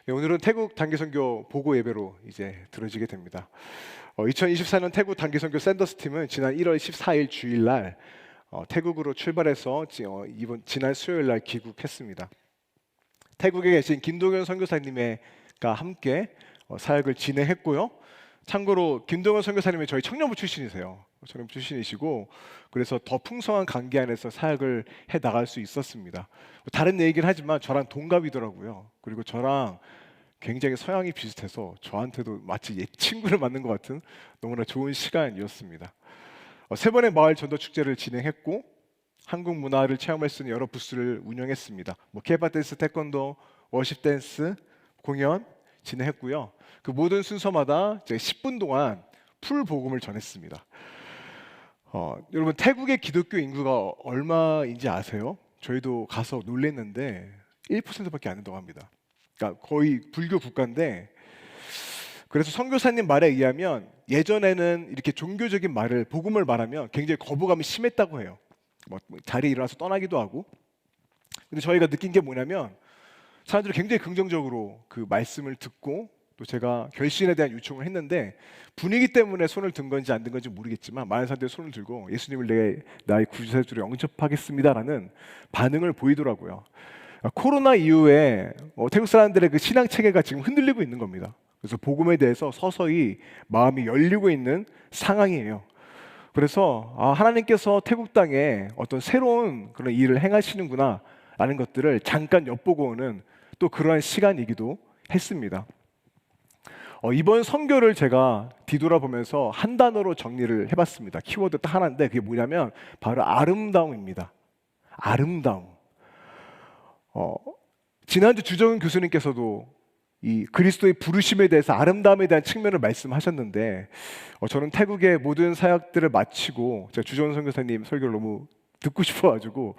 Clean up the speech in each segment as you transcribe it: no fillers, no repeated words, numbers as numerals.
네, 오늘은 태국 단기선교 보고 예배로 이제 들어지게 됩니다. 2024년 태국 단기선교 샌더스 팀은 지난 1월 14일 주일날 태국으로 출발해서 지난 수요일날 귀국했습니다. 태국에 계신 김동현 선교사님과 함께 사역을 진행했고요. 참고로 김동현 선교사님은 저희 청년부 출신이세요. 청년부 출신이시고 그래서 더 풍성한 관계 안에서 사역을 해 나갈 수 있었습니다. 다른 얘기긴 하지만 저랑 동갑이더라고요. 그리고 저랑 굉장히 서양이 비슷해서 저한테도 마치 옛 친구를 만난 것 같은 너무나 좋은 시간이었습니다. 세 번의 마을 전도 축제를 진행했고 한국 문화를 체험할 수 있는 여러 부스를 운영했습니다. 케이팝 댄스, 태권도, 워십 댄스 공연 진행했고요. 그 모든 순서마다 제가 10분 동안 풀 복음을 전했습니다. 여러분 태국의 기독교 인구가 얼마인지 아세요? 저희도 가서 놀랬는데 1%밖에 안 된다고 합니다. 그러니까 거의 불교 국가인데, 그래서 선교사님 말에 의하면 예전에는 이렇게 종교적인 말을 복음을 말하면 굉장히 거부감이 심했다고 해요. 자리에 일어나서 떠나기도 하고. 근데 저희가 느낀 게 뭐냐면 사람들이 굉장히 긍정적으로 그 말씀을 듣고, 또 제가 결신에 대한 요청을 했는데 분위기 때문에 손을 든 건지 안 든 건지 모르겠지만 많은 사람들이 손을 들고 예수님을 내 나의 구주자로 영접하겠습니다라는 반응을 보이더라고요. 코로나 이후에 태국 사람들의 그 신앙 체계가 지금 흔들리고 있는 겁니다. 그래서 복음에 대해서 서서히 마음이 열리고 있는 상황이에요. 그래서 하나님께서 태국 땅에 어떤 새로운 그런 일을 행하시는구나 라는 것들을 잠깐 엿보고 오는 또 그러한 시간이기도 했습니다. 이번 선교를 제가 뒤돌아보면서 한 단어로 정리를 해봤습니다. 키워드 딱 하나인데 그게 뭐냐면 바로 아름다움입니다. 아름다움. 지난주 주정은 교수님께서도 이 그리스도의 부르심에 대해서 아름다움에 대한 측면을 말씀하셨는데 저는 태국의 모든 사역들을 마치고 제가 주정은 선교사님 설교를 너무 듣고 싶어가지고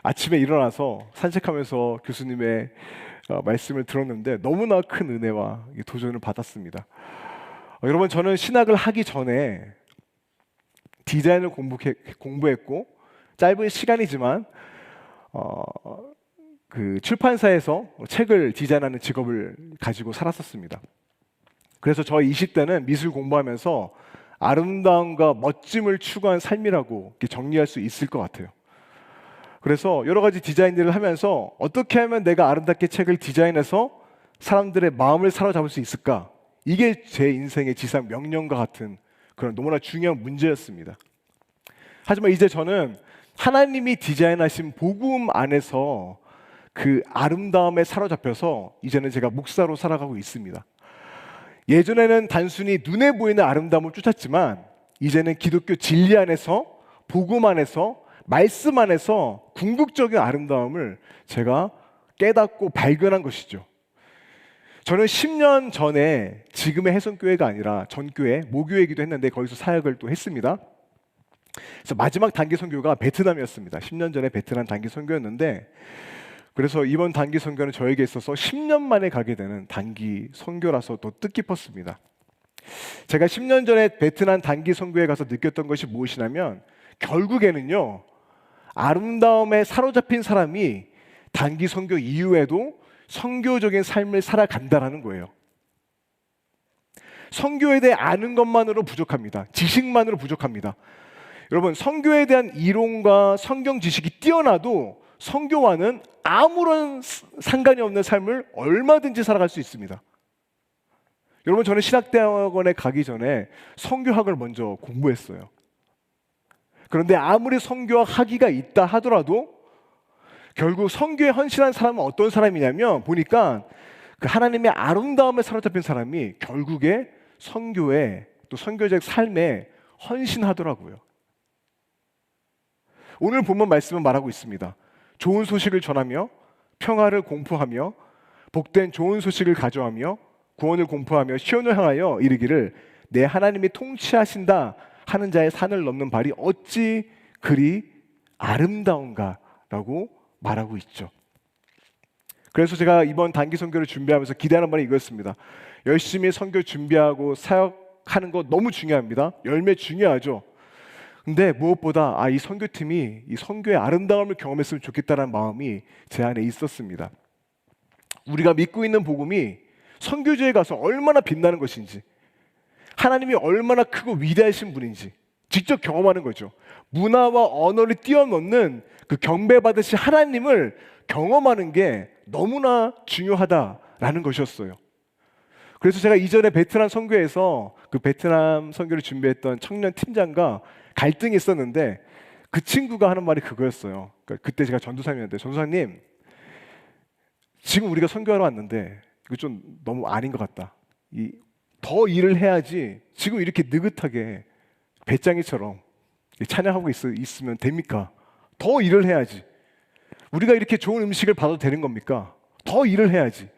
아침에 일어나서 산책하면서 교수님의 말씀을 들었는데 너무나 큰 은혜와 도전을 받았습니다. 여러분 저는 신학을 하기 전에 디자인을 공부했고 짧은 시간이지만 그 출판사에서 책을 디자인하는 직업을 가지고 살았었습니다. 그래서 저 20대는 미술 공부하면서 아름다움과 멋짐을 추구한 삶이라고 정리할 수 있을 것 같아요. 그래서 여러 가지 디자인들을 하면서 어떻게 하면 내가 아름답게 책을 디자인해서 사람들의 마음을 사로잡을 수 있을까? 이게 제 인생의 지상 명령과 같은 그런 너무나 중요한 문제였습니다. 하지만 이제 저는 하나님이 디자인하신 복음 안에서 그 아름다움에 사로잡혀서 이제는 제가 목사로 살아가고 있습니다. 예전에는 단순히 눈에 보이는 아름다움을 쫓았지만 이제는 기독교 진리 안에서, 복음 안에서, 말씀 안에서 궁극적인 아름다움을 제가 깨닫고 발견한 것이죠. 저는 10년 전에 지금의 해성교회가 아니라 전교회, 모교회이기도 했는데 거기서 사역을 또 했습니다. 그래서 마지막 단기 선교가 베트남이었습니다. 10년 전에 베트남 단기 선교였는데, 그래서 이번 단기 선교는 저에게 있어서 10년 만에 가게 되는 단기 선교라서 더 뜻깊었습니다. 제가 10년 전에 베트남 단기 선교에 가서 느꼈던 것이 무엇이냐면 결국에는요, 아름다움에 사로잡힌 사람이 단기 선교 이후에도 선교적인 삶을 살아간다는 거예요. 선교에 대해 아는 것만으로 부족합니다. 지식만으로 부족합니다. 여러분, 선교에 대한 이론과 성경 지식이 뛰어나도 선교와는 아무런 상관이 없는 삶을 얼마든지 살아갈 수 있습니다. 여러분, 저는 신학대학원에 가기 전에 선교학을 먼저 공부했어요. 그런데 아무리 선교학 학위가 있다 하더라도 결국 선교에 헌신한 사람은 어떤 사람이냐면 보니까 그 하나님의 아름다움에 사로잡힌 사람이 결국에 선교에 또 선교적 삶에 헌신하더라고요. 오늘 본문 말씀은 말하고 있습니다. 좋은 소식을 전하며 평화를 공포하며 복된 좋은 소식을 가져하며 구원을 공포하며 시온을 향하여 이르기를 내 하나님이 통치하신다 하는 자의 산을 넘는 발이 어찌 그리 아름다운가 라고 말하고 있죠. 그래서 제가 이번 단기 선교를 준비하면서 기대하는 바는 이거였습니다. 열심히 선교 준비하고 사역하는 거 너무 중요합니다. 열매 중요하죠. 근데 무엇보다 이 선교팀이 이 선교의 아름다움을 경험했으면 좋겠다는 마음이 제 안에 있었습니다. 우리가 믿고 있는 복음이 선교지에 가서 얼마나 빛나는 것인지, 하나님이 얼마나 크고 위대하신 분인지 직접 경험하는 거죠. 문화와 언어를 뛰어넘는 그 경배받으신 하나님을 경험하는 게 너무나 중요하다라는 것이었어요. 그래서 제가 이전에 베트남 선교에서 그 베트남 선교를 준비했던 청년 팀장과 갈등이 있었는데, 그 친구가 하는 말이 그거였어요. 그러니까 그때 제가 전도사님이었는데, 전도사님, 지금 우리가 선교하러 왔는데 이거 좀 너무 아닌 것 같다. 더 일을 해야지 지금 이렇게 느긋하게 배짱이처럼 찬양하고 있으면 됩니까? 더 일을 해야지. 우리가 이렇게 좋은 음식을 받아도 되는 겁니까? 더 일을 해야지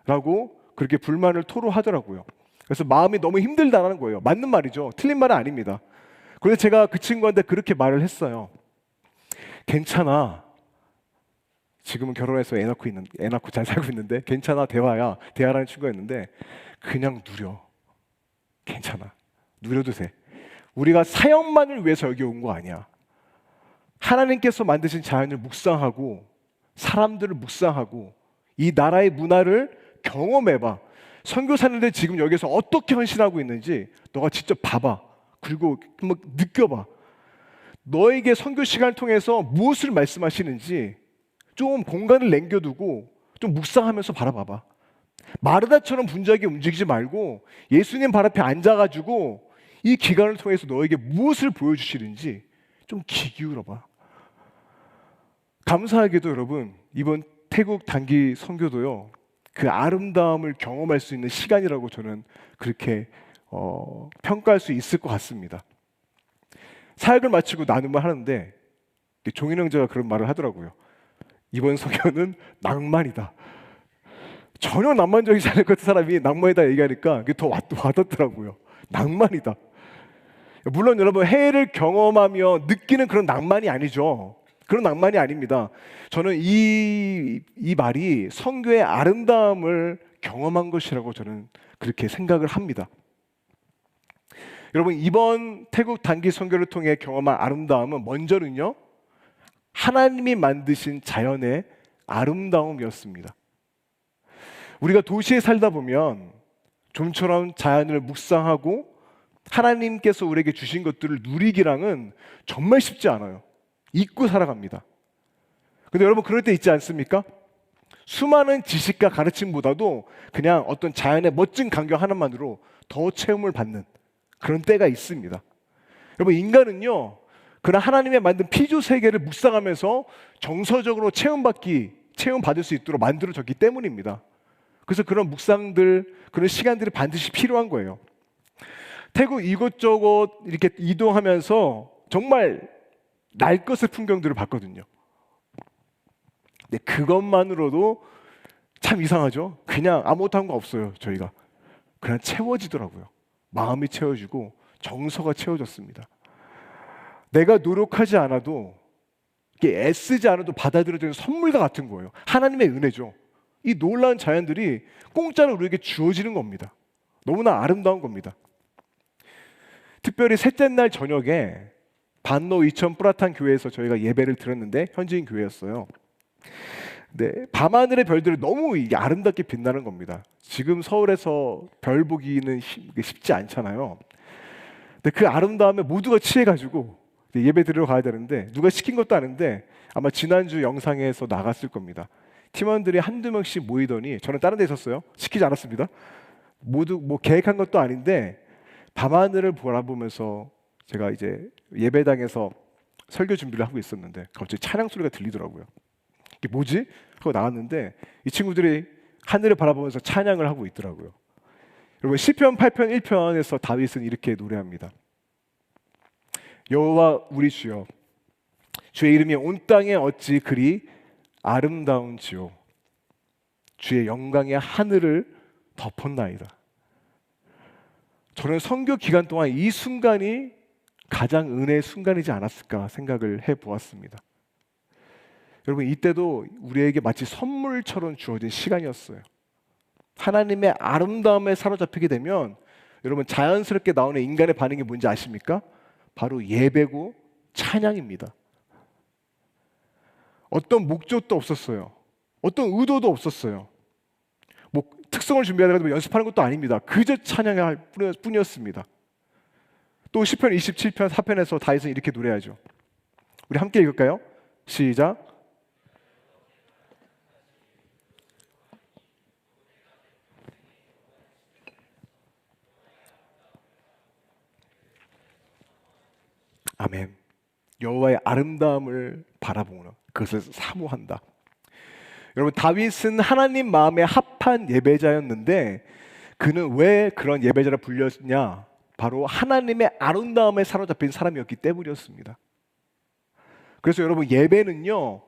라고 그렇게 불만을 토로하더라고요. 그래서 마음이 너무 힘들다는 거예요. 맞는 말이죠. 틀린 말은 아닙니다. 그래서 제가 그 친구한테 그렇게 말을 했어요. 괜찮아. 지금은 결혼해서 애 낳고 잘 살고 있는데 괜찮아. 대화라는 친구였는데, 그냥 누려. 괜찮아. 누려도 돼. 우리가 사역만을 위해서 여기 온 거 아니야. 하나님께서 만드신 자연을 묵상하고 사람들을 묵상하고 이 나라의 문화를 경험해봐. 선교사님들 지금 여기서 어떻게 헌신하고 있는지 너가 직접 봐봐. 그리고 한번 느껴봐. 너에게 선교 시간을 통해서 무엇을 말씀하시는지 좀 공간을 남겨두고 좀 묵상하면서 바라봐봐. 마르다처럼 분주하게 움직이지 말고 예수님 발 앞에 앉아가지고 이 기간을 통해서 너에게 무엇을 보여주시는지 좀 귀 기울여봐. 감사하게도 여러분, 이번 태국 단기 선교도요, 그 아름다움을 경험할 수 있는 시간이라고 저는 그렇게 평가할 수 있을 것 같습니다. 사역을 마치고 나눔을 하는데 종인 형제가 그런 말을 하더라고요. 이번 선교는 낭만이다. 전혀 낭만적이지 않을 것 같은 사람이 낭만이다 얘기하니까 그게 더 와닿더라고요. 낭만이다. 물론 여러분, 해외를 경험하며 느끼는 그런 낭만이 아니죠. 그런 낭만이 아닙니다. 저는 이 말이 선교의 아름다움을 경험한 것이라고 저는 그렇게 생각을 합니다. 여러분, 이번 태국 단기 선교를 통해 경험한 아름다움은 먼저는요, 하나님이 만드신 자연의 아름다움이었습니다. 우리가 도시에 살다 보면 좀처럼 자연을 묵상하고 하나님께서 우리에게 주신 것들을 누리기랑은 정말 쉽지 않아요. 잊고 살아갑니다. 근데 여러분, 그럴 때 있지 않습니까? 수많은 지식과 가르침보다도 그냥 어떤 자연의 멋진 광경 하나만으로 더 체험을 받는 그런 때가 있습니다. 여러분, 인간은요, 그런 하나님의 만든 피조 세계를 묵상하면서 정서적으로 체험받을 수 있도록 만들어졌기 때문입니다. 그래서 그런 묵상들, 그런 시간들이 반드시 필요한 거예요. 태국 이곳저곳 이렇게 이동하면서 정말 날 것의 풍경들을 봤거든요. 근데 그것만으로도 참 이상하죠? 그냥 아무것도 한 거 없어요, 저희가. 그냥 채워지더라고요. 마음이 채워지고 정서가 채워졌습니다. 내가 노력하지 않아도, 애쓰지 않아도 받아들여지는 선물과 같은 거예요. 하나님의 은혜죠. 이 놀라운 자연들이 공짜로 우리에게 주어지는 겁니다. 너무나 아름다운 겁니다. 특별히 셋째 날 저녁에 반노 이천 뿌라탄 교회에서 저희가 예배를 드렸는데, 현지인 교회였어요. 네, 밤하늘의 별들이 너무 이게 아름답게 빛나는 겁니다. 지금 서울에서 별 보기는 쉽지 않잖아요. 근데 그 아름다움에 모두가 취해가지고 예배 드리러 가야 되는데, 누가 시킨 것도 아닌데 아마 지난주 영상에서 나갔을 겁니다. 팀원들이 한두 명씩 모이더니, 저는 다른 데 있었어요. 시키지 않았습니다. 모두 뭐 계획한 것도 아닌데 밤하늘을 바라보면서 제가 이제 예배당에서 설교 준비를 하고 있었는데 갑자기 찬양 소리가 들리더라고요. 이게 뭐지? 하고 나왔는데 이 친구들이 하늘을 바라보면서 찬양을 하고 있더라고요. 여러분, 시편 8편 1편에서 다윗은 이렇게 노래합니다. 여호와 우리 주여, 주의 이름이 온 땅에 어찌 그리 아름다운지요. 주의 영광의 하늘을 덮었나이다. 저는 선교 기간 동안 이 순간이 가장 은혜의 순간이지 않았을까 생각을 해보았습니다. 여러분, 이때도 우리에게 마치 선물처럼 주어진 시간이었어요. 하나님의 아름다움에 사로잡히게 되면 여러분, 자연스럽게 나오는 인간의 반응이 뭔지 아십니까? 바로 예배고 찬양입니다. 어떤 목적도 없었어요. 어떤 의도도 없었어요. 특성을 준비하다가 연습하는 것도 아닙니다. 그저 찬양할 뿐이었습니다. 또 시편 27편 4편에서 다윗은 이렇게 노래하죠. 우리 함께 읽을까요? 시작. 아멘. 여호와의 아름다움을 바라보는 그것을 사모한다. 여러분, 다윗은 하나님 마음에 합한 예배자였는데 그는 왜 그런 예배자라 불렸냐? 바로 하나님의 아름다움에 사로잡힌 사람이었기 때문이었습니다. 그래서 여러분, 예배는요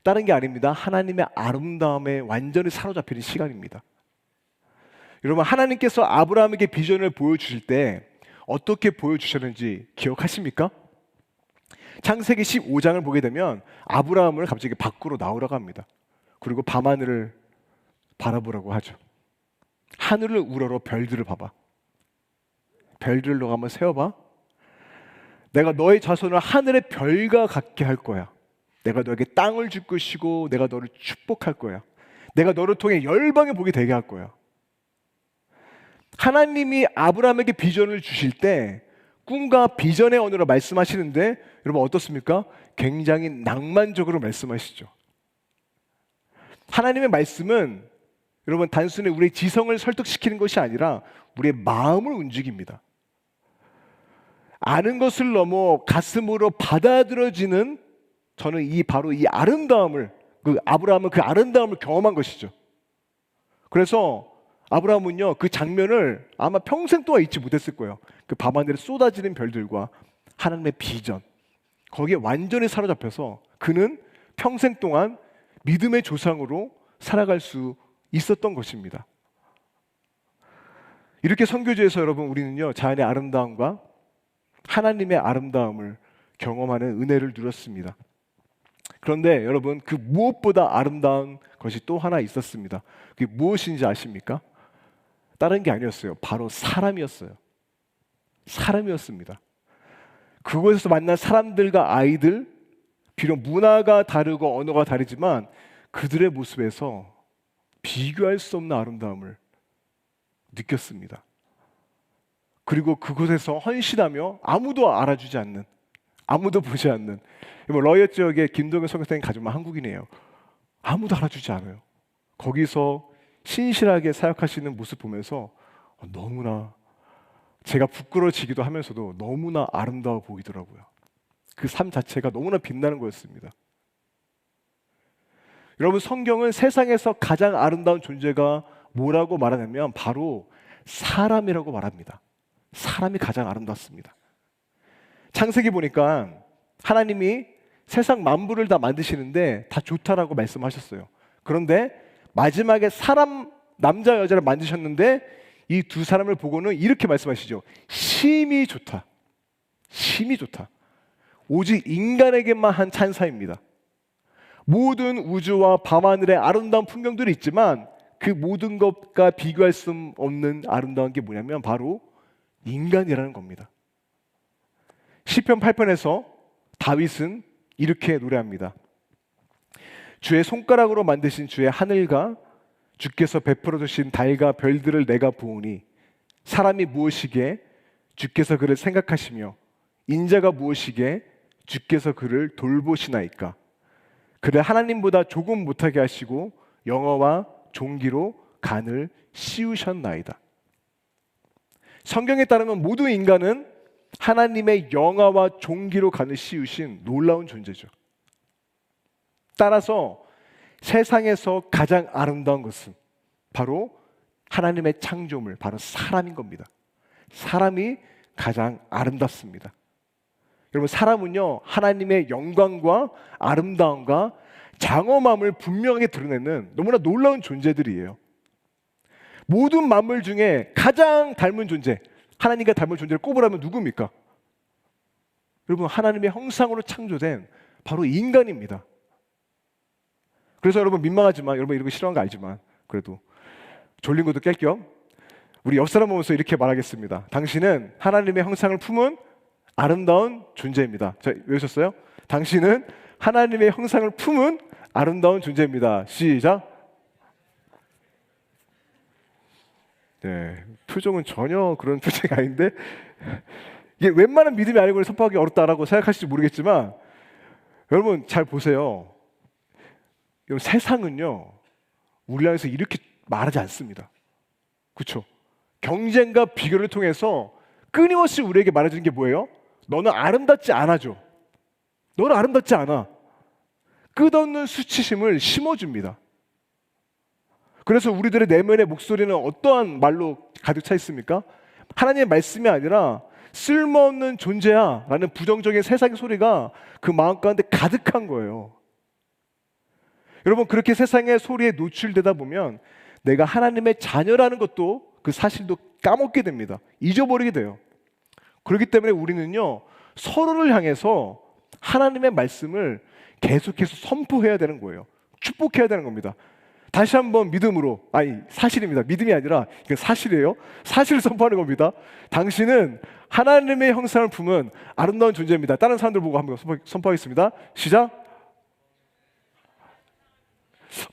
다른 게 아닙니다. 하나님의 아름다움에 완전히 사로잡히는 시간입니다. 여러분, 하나님께서 아브라함에게 비전을 보여주실 때 어떻게 보여주셨는지 기억하십니까? 창세기 15장을 보게 되면 아브라함을 갑자기 밖으로 나오라고 합니다. 그리고 밤하늘을 바라보라고 하죠. 하늘을 우러러 별들을 봐봐. 별들을 너가 한번 세어봐. 내가 너의 자손을 하늘의 별과 같게 할 거야. 내가 너에게 땅을 줄 것이고 내가 너를 축복할 거야. 내가 너를 통해 열방의 복이 되게 할 거야. 하나님이 아브라함에게 비전을 주실 때 꿈과 비전의 언어로 말씀하시는데 여러분 어떻습니까? 굉장히 낭만적으로 말씀하시죠. 하나님의 말씀은 여러분 단순히 우리의 지성을 설득시키는 것이 아니라 우리의 마음을 움직입니다. 아는 것을 넘어 가슴으로 받아들여지는, 저는 바로 이 아름다움을, 아브라함은 그 아름다움을 경험한 것이죠. 그래서 아브라함은요 그 장면을 아마 평생 동안 잊지 못했을 거예요. 그 밤하늘에 쏟아지는 별들과 하나님의 비전, 거기에 완전히 사로잡혀서 그는 평생 동안 믿음의 조상으로 살아갈 수 있었던 것입니다. 이렇게 선교지에서 여러분 우리는요 자연의 아름다움과 하나님의 아름다움을 경험하는 은혜를 누렸습니다. 그런데 여러분 그 무엇보다 아름다운 것이 또 하나 있었습니다. 그게 무엇인지 아십니까? 다른 게 아니었어요. 바로 사람이었어요. 사람이었습니다. 그곳에서 만난 사람들과 아이들, 비록 문화가 다르고 언어가 다르지만 그들의 모습에서 비교할 수 없는 아름다움을 느꼈습니다. 그리고 그곳에서 헌신하며 아무도 알아주지 않는, 아무도 보지 않는, 러이엇 지역의 김동현 선교사님 가정은 한국인이에요. 아무도 알아주지 않아요. 거기서 신실하게 사역하시는 모습 보면서 너무나 제가 부끄러워지기도 하면서도 너무나 아름다워 보이더라고요. 그 삶 자체가 너무나 빛나는 거였습니다. 여러분, 성경은 세상에서 가장 아름다운 존재가 뭐라고 말하냐면 바로 사람이라고 말합니다. 사람이 가장 아름답습니다. 창세기 보니까 하나님이 세상 만물을 다 만드시는데 다 좋다라고 말씀하셨어요. 그런데 마지막에 사람, 남자 여자를 만드셨는데 이 두 사람을 보고는 이렇게 말씀하시죠. 심히 좋다. 심히 좋다. 오직 인간에게만 한 찬사입니다. 모든 우주와 밤하늘의 아름다운 풍경들이 있지만 그 모든 것과 비교할 수 없는 아름다운 게 뭐냐면 바로 인간이라는 겁니다. 시편 8편에서 다윗은 이렇게 노래합니다. 주의 손가락으로 만드신 주의 하늘과 주께서 베풀어 주신 달과 별들을 내가 보오니 사람이 무엇이게 주께서 그를 생각하시며 인자가 무엇이게 주께서 그를 돌보시나이까. 그를 하나님보다 조금 못하게 하시고 영어와 종기로 간을 씌우셨나이다. 성경에 따르면 모든 인간은 하나님의 영화와 종기로 간을 씌우신 놀라운 존재죠. 따라서 세상에서 가장 아름다운 것은 바로 하나님의 창조물, 바로 사람인 겁니다. 사람이 가장 아름답습니다. 여러분, 사람은요 하나님의 영광과 아름다움과 장엄함을 분명하게 드러내는 너무나 놀라운 존재들이에요. 모든 만물 중에 가장 닮은 존재, 하나님과 닮은 존재를 꼽으라면 누굽니까? 여러분, 하나님의 형상으로 창조된 바로 인간입니다. 그래서 여러분 민망하지만, 여러분 이런 거 싫어하는 거 알지만 그래도 졸린 것도 깰 겸 우리 옆 사람 보면서 이렇게 말하겠습니다. 당신은 하나님의 형상을 품은 아름다운 존재입니다. 자, 외우셨어요? 당신은 하나님의 형상을 품은 아름다운 존재입니다. 시작. 네, 표정은 전혀 그런 표정이 아닌데 이게 웬만한 믿음이 아니고 선포하기 어렵다라고 생각하실지 모르겠지만 여러분 잘 보세요. 여러분 세상은요 우리 안에서 이렇게 말하지 않습니다. 그렇죠? 경쟁과 비교를 통해서 끊임없이 우리에게 말해주는 게 뭐예요? 너는 아름답지 않아죠. 너는 아름답지 않아. 끝없는 수치심을 심어줍니다. 그래서 우리들의 내면의 목소리는 어떠한 말로 가득 차 있습니까? 하나님의 말씀이 아니라 쓸모없는 존재야 라는 부정적인 세상의 소리가 그 마음 가운데 가득한 거예요. 여러분 그렇게 세상의 소리에 노출되다 보면 내가 하나님의 자녀라는 것도 그 사실도 까먹게 됩니다. 잊어버리게 돼요. 그렇기 때문에 우리는요 서로를 향해서 하나님의 말씀을 계속해서 선포해야 되는 거예요. 축복해야 되는 겁니다. 다시 한번 믿음으로, 아니 사실입니다. 믿음이 아니라 이건 사실이에요. 사실을 선포하는 겁니다. 당신은 하나님의 형상을 품은 아름다운 존재입니다. 다른 사람들 보고 한번 선포하겠습니다. 시작.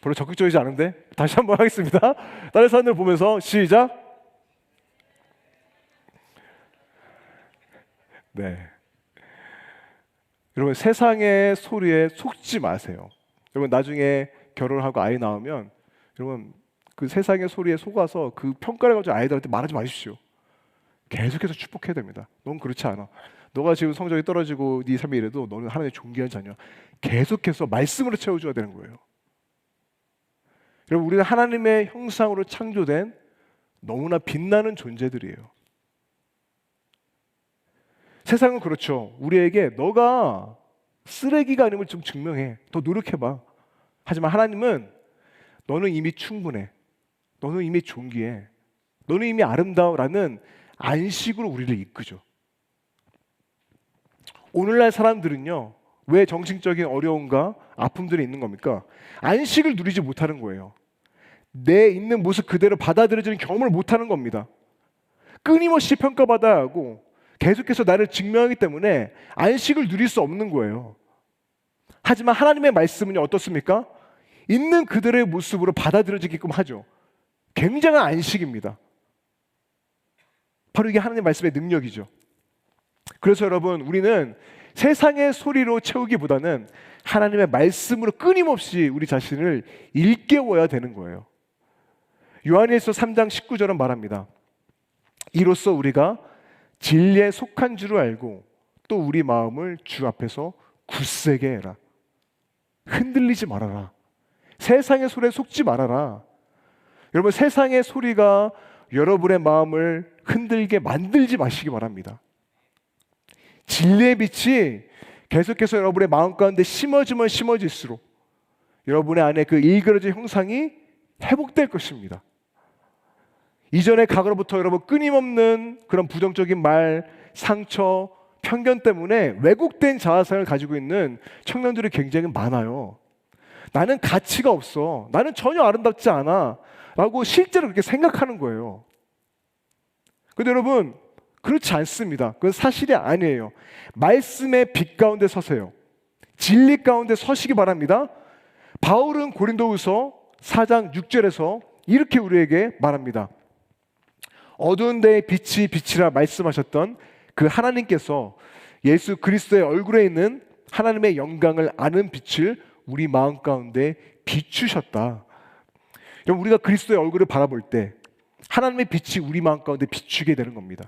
별로 적극적이지 않은데 다시 한번 하겠습니다. 다른 사람들 보면서 시작. 네. 여러분 세상의 소리에 속지 마세요. 여러분 나중에 결혼하고 아이 낳으면 여러분 그 세상의 소리에 속아서 그 평가를 가지고 아이들한테 말하지 마십시오. 계속해서 축복해야 됩니다. 넌 그렇지 않아. 너가 지금 성적이 떨어지고 네 삶이 이래도 너는 하나님의 존귀한 자녀야. 계속해서 말씀으로 채워줘야 되는 거예요. 여러분 우리는 하나님의 형상으로 창조된 너무나 빛나는 존재들이에요. 세상은 그렇죠. 우리에게 너가 쓰레기가 아님을 좀 증명해. 더 노력해봐. 하지만 하나님은 너는 이미 충분해. 너는 이미 존귀해. 너는 이미 아름다워라는 안식으로 우리를 이끄죠. 오늘날 사람들은요. 왜 정신적인 어려움과 아픔들이 있는 겁니까? 안식을 누리지 못하는 거예요. 내 있는 모습 그대로 받아들여지는 경험을 못하는 겁니다. 끊임없이 평가받아야 하고 계속해서 나를 증명하기 때문에 안식을 누릴 수 없는 거예요. 하지만 하나님의 말씀은 어떻습니까? 있는 그대로의 모습으로 받아들여지게끔 하죠. 굉장한 안식입니다. 바로 이게 하나님의 말씀의 능력이죠. 그래서 여러분 우리는 세상의 소리로 채우기보다는 하나님의 말씀으로 끊임없이 우리 자신을 일깨워야 되는 거예요. 요한일서 3장 19절은 말합니다. 이로써 우리가 진리에 속한 줄을 알고 또 우리 마음을 주 앞에서 굳세게 해라. 흔들리지 말아라. 세상의 소리에 속지 말아라. 여러분 세상의 소리가 여러분의 마음을 흔들게 만들지 마시기 바랍니다. 진리의 빛이 계속해서 여러분의 마음 가운데 심어지면 심어질수록 여러분의 안에 그 일그러진 형상이 회복될 것입니다. 이전의 과거로부터 여러분 끊임없는 그런 부정적인 말, 상처, 편견 때문에 왜곡된 자아상을 가지고 있는 청년들이 굉장히 많아요. 나는 가치가 없어. 나는 전혀 아름답지 않아. 라고 실제로 그렇게 생각하는 거예요. 근데 여러분 그렇지 않습니다. 그건 사실이 아니에요. 말씀의 빛 가운데 서세요. 진리 가운데 서시기 바랍니다. 바울은 고린도후서 4장 6절에서 이렇게 우리에게 말합니다. 어두운 데에 빛이 빛이라 말씀하셨던 그 하나님께서 예수 그리스도의 얼굴에 있는 하나님의 영광을 아는 빛을 우리 마음 가운데 비추셨다. 여러분 우리가 그리스도의 얼굴을 바라볼 때 하나님의 빛이 우리 마음 가운데 비추게 되는 겁니다.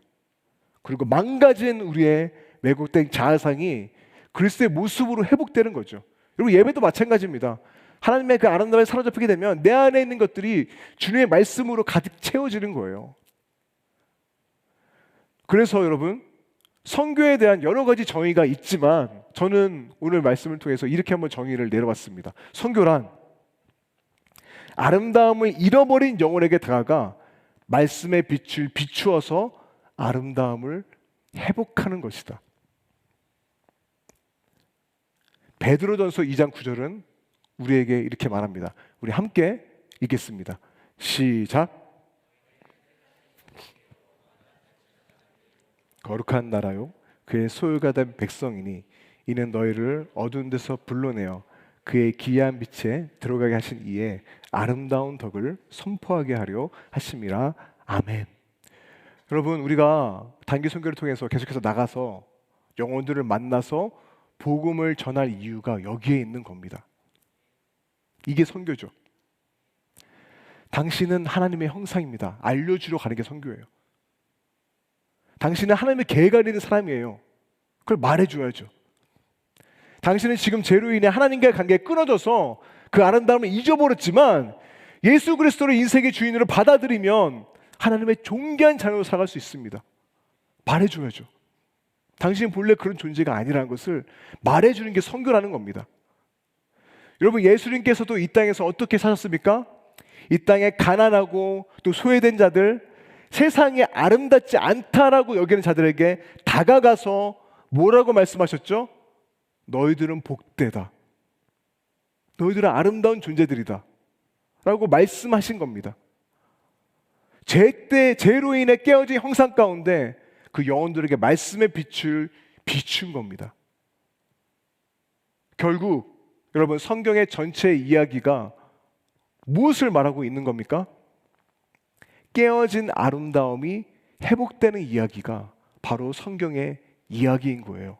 그리고 망가진 우리의 왜곡된 자아상이 그리스도의 모습으로 회복되는 거죠. 여러분 예배도 마찬가지입니다. 하나님의 그 아름다움에 사로잡히게 되면 내 안에 있는 것들이 주님의 말씀으로 가득 채워지는 거예요. 그래서 여러분 선교에 대한 여러 가지 정의가 있지만 저는 오늘 말씀을 통해서 이렇게 한번 정의를 내려봤습니다. 선교란 아름다움을 잃어버린 영혼에게 다가가 말씀의 빛을 비추어서 아름다움을 회복하는 것이다. 베드로전서 2장 9절은 우리에게 이렇게 말합니다. 우리 함께 읽겠습니다. 시작. 거룩한 나라요 그의 소유가 된 백성이니 이는 너희를 어두운 데서 불러내어 그의 기이한 빛에 들어가게 하신 이에 아름다운 덕을 선포하게 하려 하심이라. 아멘. 여러분, 우리가 단기 선교를 통해서 계속해서 나가서 영혼들을 만나서 복음을 전할 이유가 여기에 있는 겁니다. 이게 선교죠. 당신은 하나님의 형상입니다. 알려주러 가는 게 선교예요. 당신은 하나님의 계획을 이루는 사람이에요. 그걸 말해줘야죠. 당신은 지금 죄로 인해 하나님과의 관계에 끊어져서 그 아름다움을 잊어버렸지만 예수 그리스도를 인생의 주인으로 받아들이면 하나님의 존귀한 자녀로 살아갈 수 있습니다. 말해줘야죠. 당신은 본래 그런 존재가 아니라는 것을 말해주는 게 선교라는 겁니다. 여러분, 예수님께서도 이 땅에서 어떻게 사셨습니까? 이 땅에 가난하고 또 소외된 자들, 세상이 아름답지 않다라고 여기는 자들에게 다가가서 뭐라고 말씀하셨죠? 너희들은 복되다. 너희들은 아름다운 존재들이다 라고 말씀하신 겁니다. 죄로 인해 깨어진 형상 가운데 그 영혼들에게 말씀의 빛을 비춘 겁니다. 결국 여러분, 성경의 전체 이야기가 무엇을 말하고 있는 겁니까? 깨어진 아름다움이 회복되는 이야기가 바로 성경의 이야기인 거예요.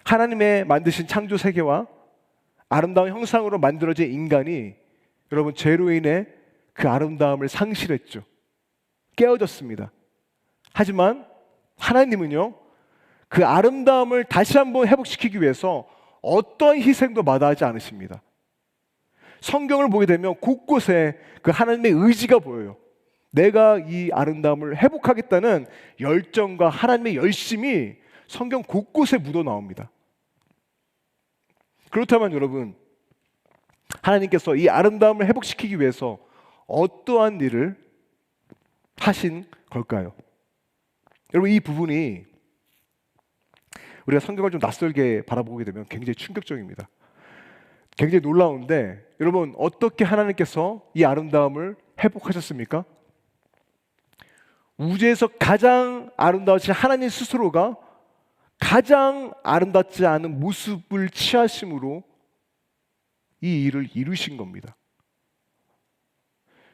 하나님의 만드신 창조 세계와 아름다운 형상으로 만들어진 인간이 여러분 죄로 인해 그 아름다움을 상실했죠. 깨어졌습니다. 하지만 하나님은요, 그 아름다움을 다시 한번 회복시키기 위해서 어떤 희생도 마다하지 않으십니다. 성경을 보게 되면 곳곳에 그 하나님의 의지가 보여요. 내가 이 아름다움을 회복하겠다는 열정과 하나님의 열심이 성경 곳곳에 묻어 나옵니다. 그렇다면 여러분, 하나님께서 이 아름다움을 회복시키기 위해서 어떠한 일을 하신 걸까요? 여러분, 이 부분이 우리가 성경을 좀 낯설게 바라보게 되면 굉장히 충격적입니다. 굉장히 놀라운데, 여러분, 어떻게 하나님께서 이 아름다움을 회복하셨습니까? 우주에서 가장 아름다우신 하나님 스스로가 가장 아름답지 않은 모습을 취하심으로 이 일을 이루신 겁니다.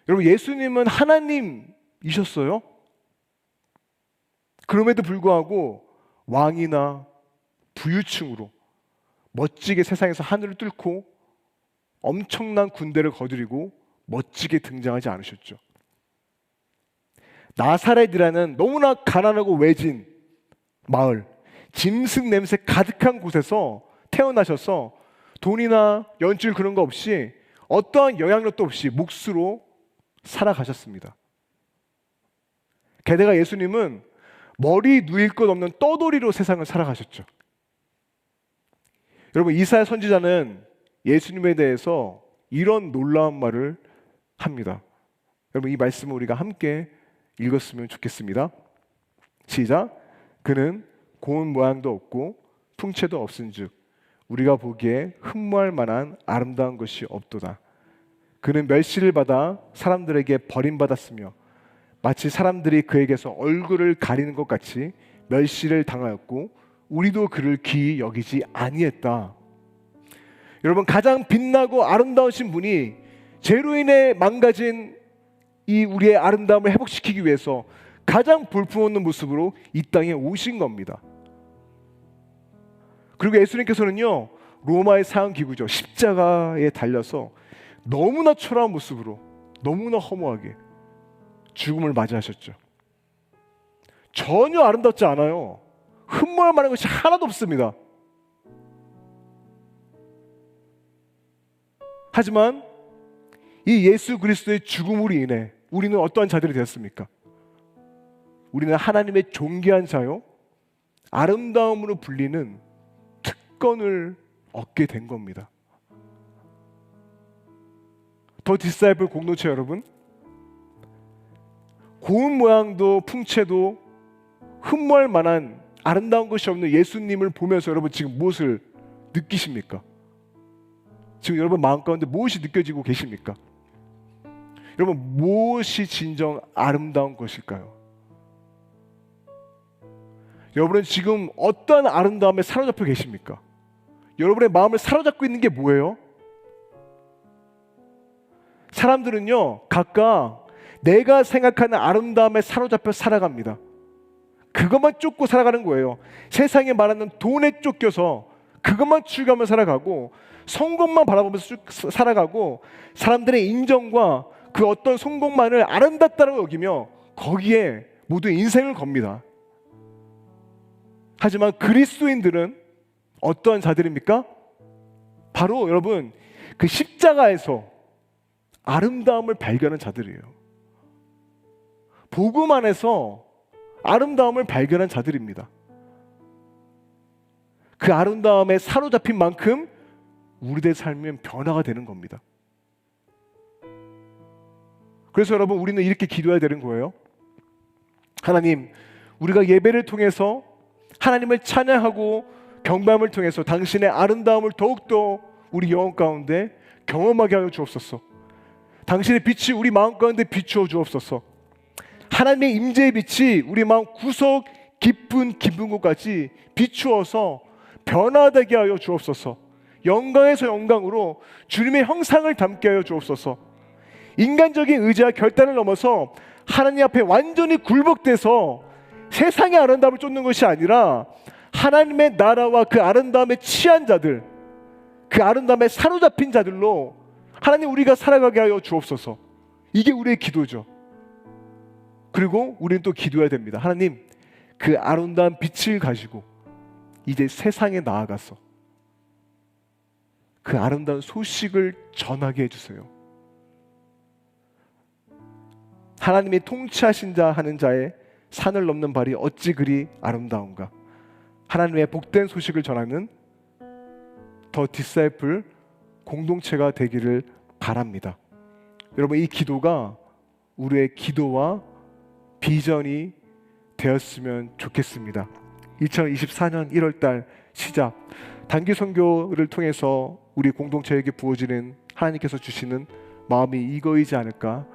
여러분, 예수님은 하나님이셨어요. 그럼에도 불구하고 왕이나 부유층으로 멋지게 세상에서 하늘을 뚫고 엄청난 군대를 거느리고 멋지게 등장하지 않으셨죠. 나사렛이라는 너무나 가난하고 외진 마을, 짐승 냄새 가득한 곳에서 태어나셔서 돈이나 연줄 그런 거 없이 어떠한 영향력도 없이 몫으로 살아가셨습니다. 게다가 예수님은 머리 누일 것 없는 떠돌이로 세상을 살아가셨죠. 여러분, 이사야 선지자는 예수님에 대해서 이런 놀라운 말을 합니다. 여러분, 이 말씀을 우리가 함께 읽었으면 좋겠습니다. 시작. 그는 고운 모양도 없고 풍채도 없은즉 우리가 보기에 흠모할 만한 아름다운 것이 없도다. 그는 멸시를 받아 사람들에게 버림받았으며 마치 사람들이 그에게서 얼굴을 가리는 것 같이 멸시를 당하였고 우리도 그를 귀히 여기지 아니했다. 여러분, 가장 빛나고 아름다우신 분이 죄로 인해 망가진 이 우리의 아름다움을 회복시키기 위해서 가장 볼품없는 모습으로 이 땅에 오신 겁니다. 그리고 예수님께서는요, 로마의 사형 기구죠, 십자가에 달려서 너무나 초라한 모습으로 너무나 허무하게 죽음을 맞이하셨죠. 전혀 아름답지 않아요. 흠모할 만한 것이 하나도 없습니다. 하지만 이 예수 그리스도의 죽음으로 인해 우리는 어떠한 자들이 되었습니까? 우리는 하나님의 존귀한 자요, 아름다움으로 불리는 특권을 얻게 된 겁니다. 더 디사이플 공동체 여러분, 고운 모양도 풍채도 흠모할 만한 아름다운 것이 없는 예수님을 보면서 여러분 지금 무엇을 느끼십니까? 지금 여러분 마음 가운데 무엇이 느껴지고 계십니까? 여러분, 무엇이 진정 아름다운 것일까요? 여러분은 지금 어떠한 아름다움에 사로잡혀 계십니까? 여러분의 마음을 사로잡고 있는 게 뭐예요? 사람들은요, 각각 내가 생각하는 아름다움에 사로잡혀 살아갑니다. 그것만 쫓고 살아가는 거예요. 세상에 말하는 돈에 쫓겨서 그것만 추구하며 살아가고, 성공만 바라보면서 쭉 살아가고, 사람들의 인정과 그 어떤 성공만을 아름답다고 여기며 거기에 모두 인생을 겁니다. 하지만 그리스도인들은 어떠한 자들입니까? 바로 여러분, 그 십자가에서 아름다움을 발견한 자들이에요. 복음 안에서 아름다움을 발견한 자들입니다. 그 아름다움에 사로잡힌 만큼 우리들의 삶은 변화가 되는 겁니다. 그래서 여러분, 우리는 이렇게 기도해야 되는 거예요. 하나님, 우리가 예배를 통해서 하나님을 찬양하고 경배함을 통해서 당신의 아름다움을 더욱더 우리 영혼 가운데 경험하게 하여 주옵소서. 당신의 빛이 우리 마음 가운데 비추어 주옵소서. 하나님의 임재의 빛이 우리 마음 구석 깊은 곳까지 비추어서 변화되게 하여 주옵소서. 영광에서 영광으로 주님의 형상을 담게 하여 주옵소서. 인간적인 의지와 결단을 넘어서 하나님 앞에 완전히 굴복돼서 세상의 아름다움을 쫓는 것이 아니라 하나님의 나라와 그 아름다움에 취한 자들, 그 아름다움에 사로잡힌 자들로 하나님 우리가 살아가게 하여 주옵소서. 이게 우리의 기도죠. 그리고 우리는 또 기도해야 됩니다. 하나님, 그 아름다운 빛을 가지고 이제 세상에 나아가서 그 아름다운 소식을 전하게 해주세요. 하나님이 통치하신 자 하는 자의 산을 넘는 발이 어찌 그리 아름다운가. 하나님의 복된 소식을 전하는 더 디사이플 공동체가 되기를 바랍니다. 여러분, 이 기도가 우리의 기도와 비전이 되었으면 좋겠습니다. 2024년 1월달 시작, 단기 선교를 통해서 우리 공동체에게 부어지는 하나님께서 주시는 마음이 이거이지 않을까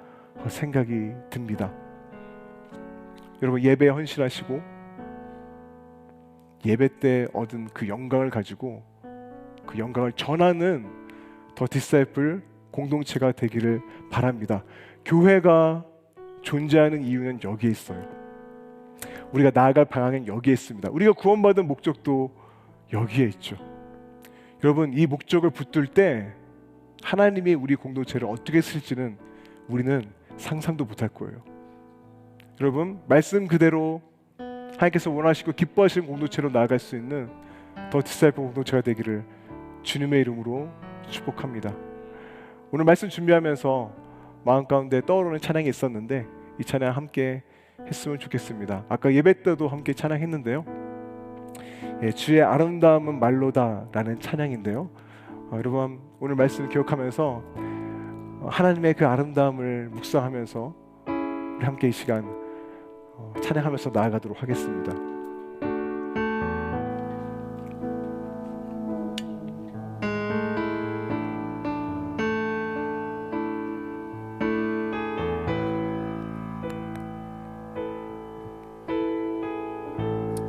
생각이 듭니다. 여러분, 예배에 헌신하시고 예배 때 얻은 그 영광을 가지고 그 영광을 전하는 더 디사이플 공동체가 되기를 바랍니다. 교회가 존재하는 이유는 여기에 있어요. 우리가 나아갈 방향은 여기에 있습니다. 우리가 구원받은 목적도 여기에 있죠. 여러분, 이 목적을 붙들 때 하나님이 우리 공동체를 어떻게 쓸지는 우리는 상상도 못할 거예요. 여러분, 말씀 그대로 하나님께서 원하시고 기뻐하시는 공동체로 나아갈 수 있는 더 디사이플 공동체가 되기를 주님의 이름으로 축복합니다. 오늘 말씀 준비하면서 마음 가운데 떠오르는 찬양이 있었는데 이 찬양 함께 했으면 좋겠습니다. 아까 예배 때도 함께 찬양했는데요. 주의 아름다움은 말로다 라는 찬양인데요. 여러분, 오늘 말씀 기억하면서 하나님의 그 아름다움을 묵상하면서 우리 함께 이 시간 찬양하면서 나아가도록 하겠습니다.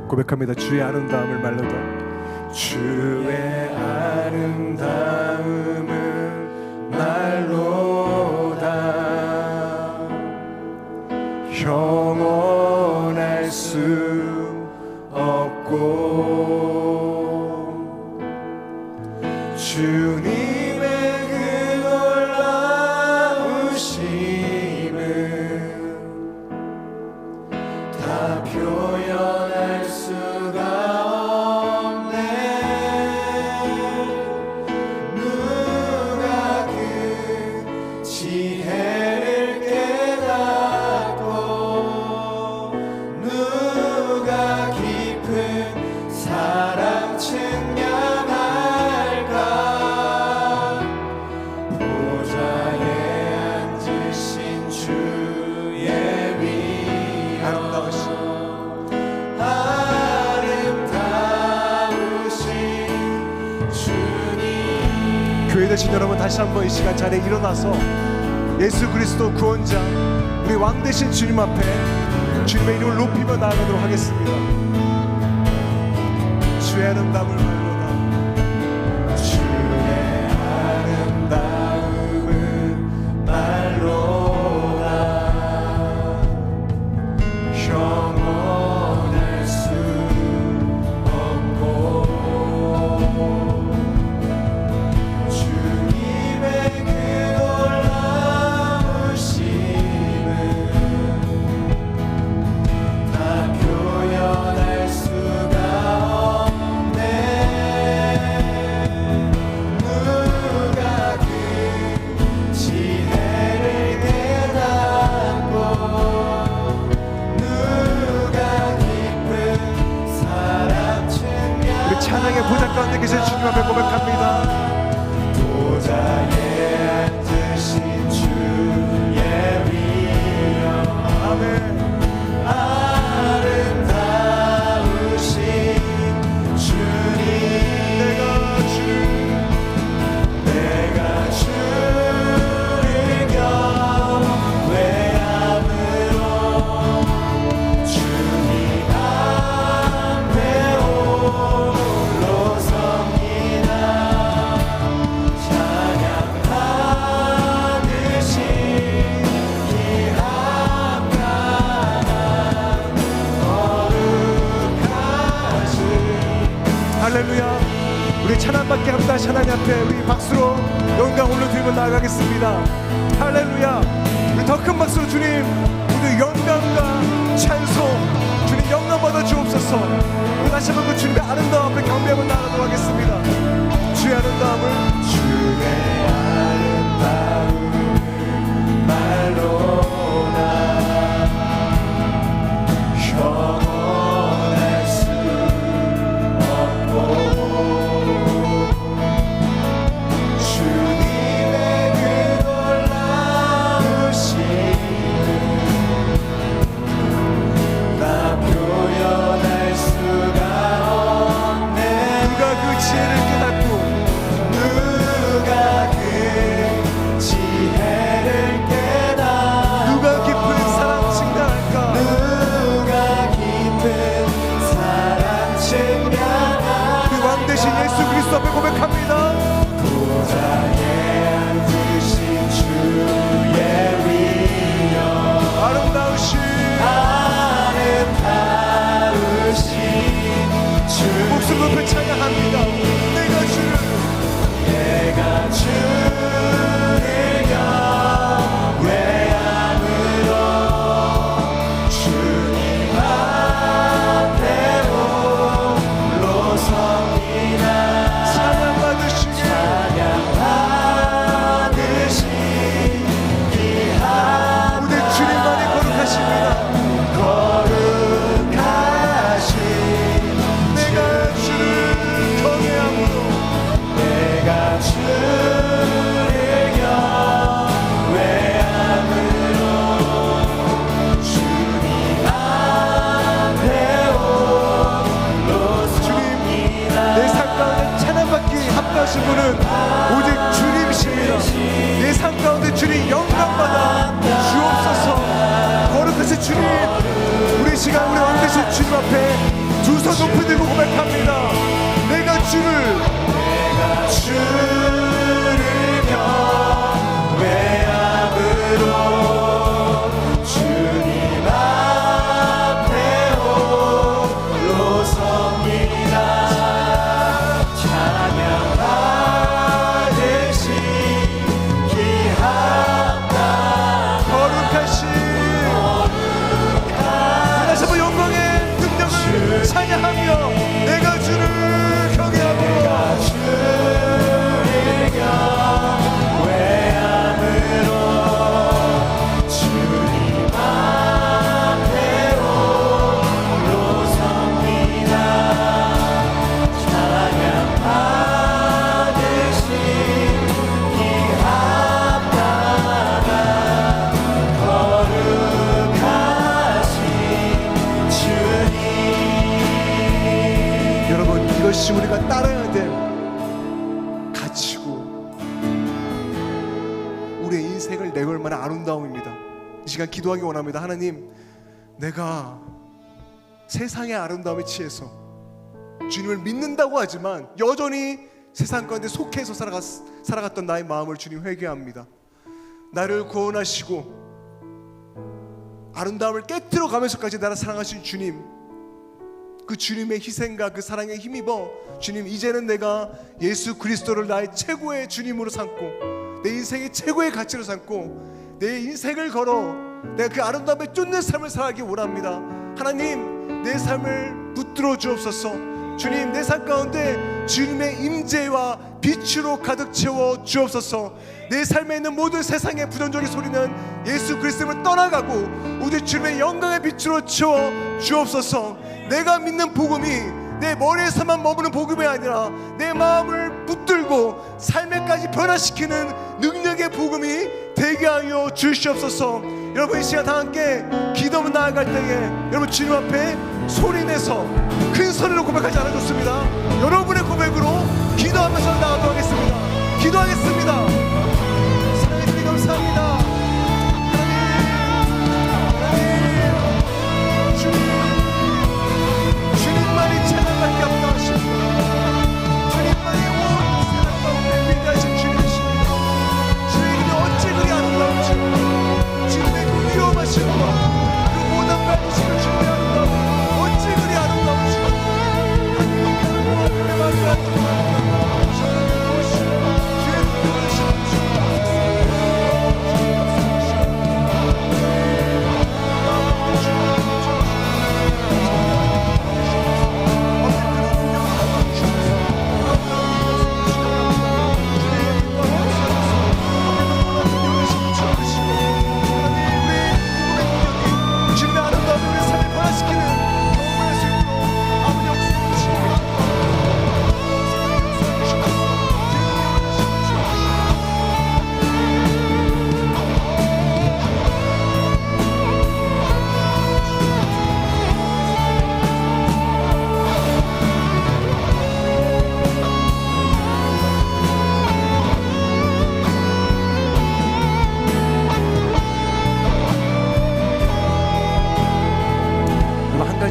고백합니다. 주의 아름다움을 말로다. 주의 아름다움은 말로다. 영원할 수 없고 주님의 그 놀라우심은 다 표현할 수가 없네. 누가 그 지혜를 깨닫고 누가 깊은 사랑 측량할까. 보좌에 앉으신 주의 위엄 교회 되신 여러분, 다시 한번 이 시간 자리에 일어나서 예수 그리스도 구원자 우리 왕 되신 주님 앞에 주님의 이름을 높이며 나아가도록 하겠습니다. 주의 아름다움을 말로다. 주의 아름다움은 말로다. 영원하신 하나님 앞에 우리 박수로 영광 올려드리며 나아가겠습니다. 할렐루야. 우리 더 큰 박수로 주님 우리 영광과 찬송 주님 영광 받아 주옵소서. 우리 다시 한번 그 주님의 아름다움 앞에 경배하며 나아가도록 하겠습니다. 주의 아름다움을 주의 아름다움을 말로나 영원할 수 없고 주님의 그 놀라우심을 다 표현할 수가 없네. 누가 그 지혜를 깨닫고 누가 그 지혜를 깨닫 누가 깊은 사랑 증가할까 누가 깊은 사랑 증가할까 그 왕 대신 예수 그리스도 앞에 고백합니다. 도장에 앉으신 주의 위엄 아름다우신 주 목숨 높여 찬양합니다. 내가 주를 경외함으로 주님 앞에 홀로 섭니다. 찬양받으시기 오늘 주님만이 거룩하십니다. 거룩하신 내가 주를 경외함으로 주님 앞에 홀로 섭니다. 내 삶 가운데 찬양받기 합당하신 분은 오직 주님이십니다. 내 삶 가운데 주님 영광받아 주옵소서. 거룩하신 주님 우리 시간 우리 왕되신 주님 앞에 두 손 높이 들고 고백합니다. 내가 주를 경외함으로 주님 앞에 홀로 섭니다. 찬양받으시기 합당한 거룩하신 다시 한번 영광의 능력을 찬양하며 내가 주를 경외함으로 이것이 우리가 따라야 될 가치고 우리의 인생을 내걸 만한 아름다움입니다. 이 시간 기도하기 원합니다. 하나님, 내가 세상의 아름다움에 취해서 주님을 믿는다고 하지만 여전히 세상 가운데 속해서 살아갔던 나의 마음을 주님 회개합니다. 나를 구원하시고 아름다움을 깨뜨려 가면서까지 나를 사랑하신 주님, 그 주님의 희생과 그 사랑에 힘입어 주님, 이제는 내가 예수 그리스도를 나의 최고의 주님으로 삼고 내 인생의 최고의 가치로 삼고 내 인생을 걸어 내가 그 아름다움에 쫓는 삶을 살아가기 원합니다. 하나님, 내 삶을 붙들어 주옵소서. 주님, 내 삶 가운데 주님의 임재와 빛으로 가득 채워 주옵소서. 내 삶에 있는 모든 세상의 부정적인 소리는 예수 그리스도를 떠나가고 우리 주님의 영광의 빛으로 채워 주옵소서. 내가 믿는 복음이 내 머리에서만 머무는 복음이 아니라 내 마음을 붙들고 삶에까지 변화시키는 능력의 복음이 되게 하여 주시옵소서. 여러분, 이 시간 다 함께 기도하며 나아갈 때에 여러분 주님 앞에 소리내서 큰 소리로 고백하지 않아도 좋습니다. 여러분의 고백으로 기도하면서 나아가도록 하겠습니다. 기도하겠습니다. 사랑해 주님 감사합니다. 주님만이 찬양받게 합당하십니다. 주님만이 온 세상 가운데 위대하신 주님이십니다. 주님의 이름이 어찌 그리 아름다운지, 주님의 그 위엄하심과 그 모든 가지시는 주님의 아름다움 어찌 그리 아름다운지 하나님의 말을 하지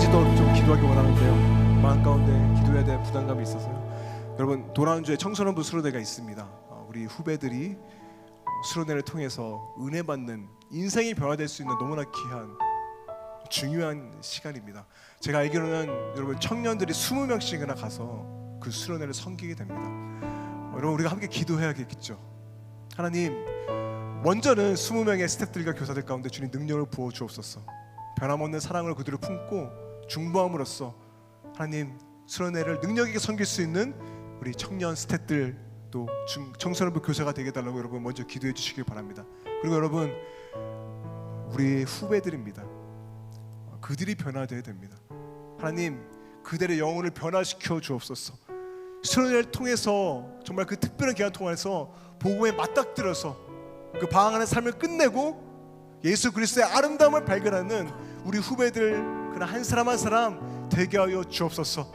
같이 더 좀 기도하기 원하는데요. 마음 가운데 기도해야 될 부담감이 있어서요. 여러분, 돌아온 주에 청소년부 수련회가 있습니다. 우리 후배들이 수련회를 통해서 은혜 받는, 인생이 변화될 수 있는 너무나 귀한 중요한 시간입니다. 제가 알기로는 여러분 청년들이 20명씩이나 가서 그 수련회를 섬기게 됩니다. 여러분, 우리가 함께 기도해야겠죠. 하나님, 먼저는 20명의 스태프들과 교사들 가운데 주님 능력을 부어 주옵소서. 변함없는 사랑을 그들을 품고 중보함으로써 하나님 수련회를 능력 있게 섬길 수 있는 우리 청년 스태프들, 또 청소년부 교사가 되게 달라고 여러분 먼저 기도해 주시길 바랍니다. 그리고 여러분, 우리 후배들입니다. 그들이 변화되어야 됩니다. 하나님, 그들의 영혼을 변화시켜 주옵소서. 수련회를 통해서 정말 그 특별한 기간 통해서 복음에 맞닥뜨려서 그 방황하는 삶을 끝내고 예수 그리스도의 아름다움을 발견하는 우리 후배들 그냥 한 사람 한 사람 되게 하여 주옵소서.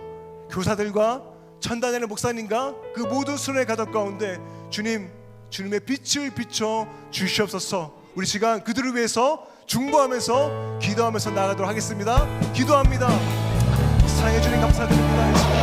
교사들과 전단회의 목사님과 그 모든 수련회 가족 가운데 주님의 빛을 비춰 주시옵소서. 우리 시간 그들을 위해서 중보하면서 기도하면서 나아가도록 하겠습니다. 기도합니다. 사랑해 주님 감사드립니다.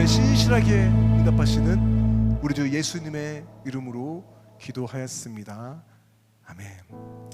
신실하게 응답하시는 우리 주 예수님의 이름으로 기도하였습니다. 아멘.